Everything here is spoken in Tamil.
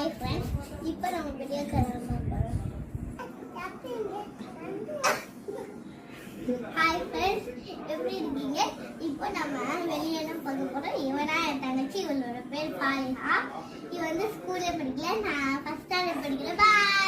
ஹாய் ஃப்ரெண்ட்ஸ், இப்போ நம்ம வீடியோ போகிறோம். ஹாய் ஃப்ரெண்ட்ஸ், எப்படி இருக்கீங்க? இப்போ நம்ம வெளியே என்ன பார்க்க போகிறோம். இவனா என் தங்கச்சி, இவளோட பேர் பாலிஹா. இவ வந்து ஸ்கூல்ல படிக்கல, நான் ஃபர்ஸ்ட் ஸ்டாண்டர்ட் படிக்கிறேன். பாய்.